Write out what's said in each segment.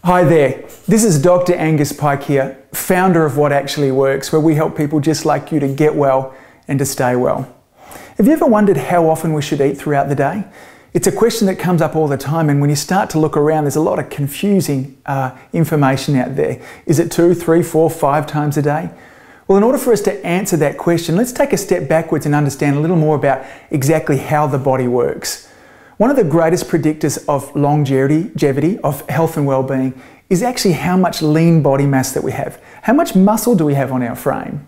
Hi there, this is Dr. Angus Pike here, founder of What Actually Works, where we help people just like you to get well and to stay well. Have you ever wondered how often we should eat throughout the day? It's a question that comes up all the time, and when you start to look around, there's a lot of confusing information out there. Is it 2, 3, 4, 5 times a day? Well, in order for us to answer that question, let's take a step backwards and understand a little more about exactly how the body works. One of the greatest predictors of longevity, of health and well-being, is actually how much lean body mass that we have. How much muscle do we have on our frame?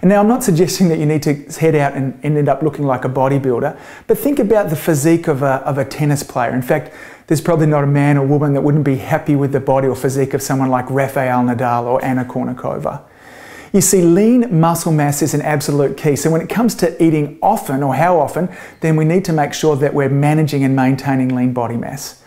And now I'm not suggesting that you need to head out and end up looking like a bodybuilder, but think about the physique of a tennis player. In fact, there's probably not a man or woman that wouldn't be happy with the body or physique of someone like Rafael Nadal or Anna Kournikova. You see, lean muscle mass is an absolute key. So when it comes to eating often, or how often, then we need to make sure that we're managing and maintaining lean body mass.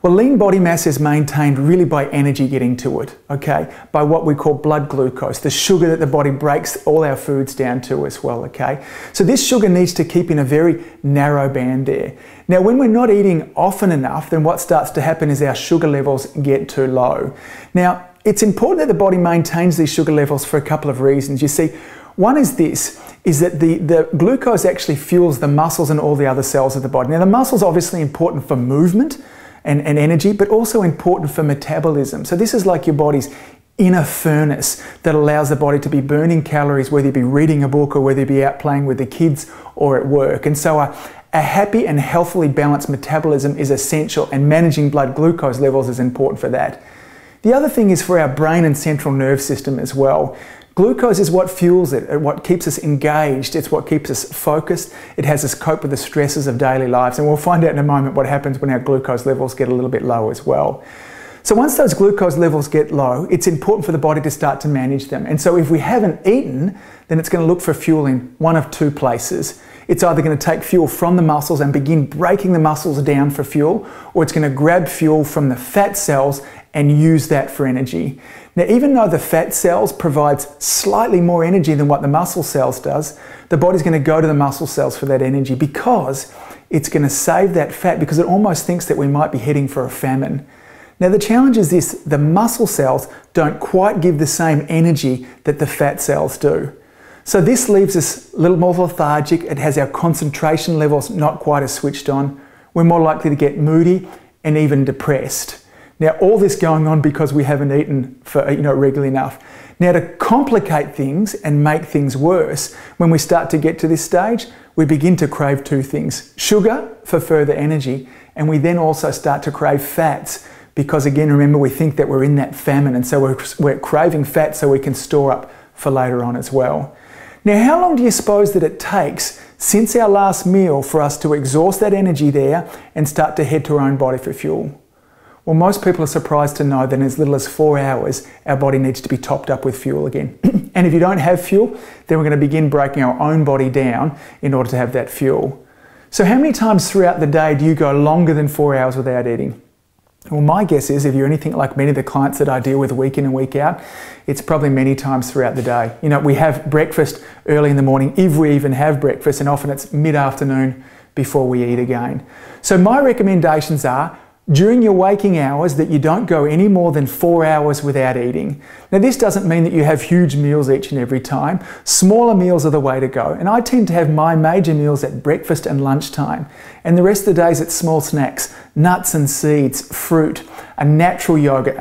Well, lean body mass is maintained really by energy getting to it, okay? By what we call blood glucose, the sugar that the body breaks all our foods down to as well, okay? So this sugar needs to keep in a very narrow band there. Now, when we're not eating often enough, then what starts to happen is our sugar levels get too low. Now, it's important that the body maintains these sugar levels for a couple of reasons. You see, one is this, is that the glucose actually fuels the muscles and all the other cells of the body. Now, the muscles are obviously important for movement and energy, but also important for metabolism. So this is like your body's inner furnace that allows the body to be burning calories, whether you be reading a book or whether you be out playing with the kids or at work. And so a happy and healthily balanced metabolism is essential, and managing blood glucose levels is important for that. The other thing is for our brain and central nerve system as well. Glucose is what fuels it, what keeps us engaged, it's what keeps us focused, it has us cope with the stresses of daily lives, and we'll find out in a moment what happens when our glucose levels get a little bit low as well. So once those glucose levels get low, it's important for the body to start to manage them. And so if we haven't eaten, then it's going to look for fuel in one of two places. It's either going to take fuel from the muscles and begin breaking the muscles down for fuel, or it's going to grab fuel from the fat cells and use that for energy. Now, even though the fat cells provides slightly more energy than what the muscle cells does, the body's going to go to the muscle cells for that energy because it's going to save that fat, because it almost thinks that we might be heading for a famine. Now, the challenge is this: the muscle cells don't quite give the same energy that the fat cells do. So this leaves us a little more lethargic. It has our concentration levels not quite as switched on. We're more likely to get moody and even depressed. Now, all this going on because we haven't eaten for regularly enough. Now, to complicate things and make things worse, when we start to get to this stage, we begin to crave two things: sugar for further energy, and we then also start to crave fats, because again, remember, we think that we're in that famine, and so we're craving fat so we can store up for later on as well. Now, how long do you suppose that it takes since our last meal for us to exhaust that energy there and start to head to our own body for fuel? Well, most people are surprised to know that in as little as 4 hours, our body needs to be topped up with fuel again. And if you don't have fuel, then we're going to begin breaking our own body down in order to have that fuel. So how many times throughout the day do you go longer than 4 hours without eating? Well, my guess is, if you're anything like many of the clients that I deal with week in and week out, it's probably many times throughout the day. You know, we have breakfast early in the morning, if we even have breakfast, and often it's mid-afternoon before we eat again. So my recommendations are, during your waking hours, that you don't go any more than 4 hours without eating. Now, this doesn't mean that you have huge meals each and every time. Smaller meals are the way to go. And I tend to have my major meals at breakfast and lunchtime. And the rest of the days it's small snacks, nuts and seeds, fruit, a natural yogurt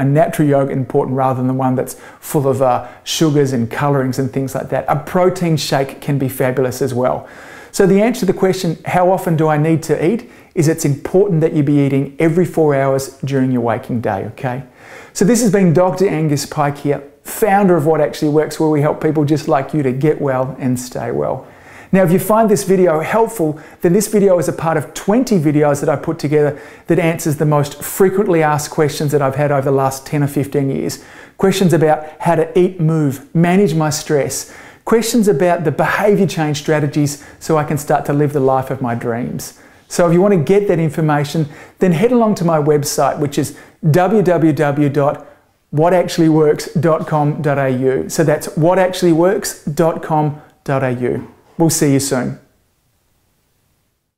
important rather than the one that's full of sugars and colorings and things like that. A protein shake can be fabulous as well. So the answer to the question, how often do I need to eat, is it's important that you be eating every 4 hours during your waking day, okay? So this has been Dr. Angus Pike here, founder of What Actually Works, where we help people just like you to get well and stay well. Now, if you find this video helpful, then this video is a part of 20 videos that I put together that answers the most frequently asked questions that I've had over the last 10 or 15 years. Questions about how to eat, move, manage my stress. Questions about the behavior change strategies so I can start to live the life of my dreams. So if you want to get that information, then head along to my website, which is www.whatactuallyworks.com.au. So that's whatactuallyworks.com.au. We'll see you soon.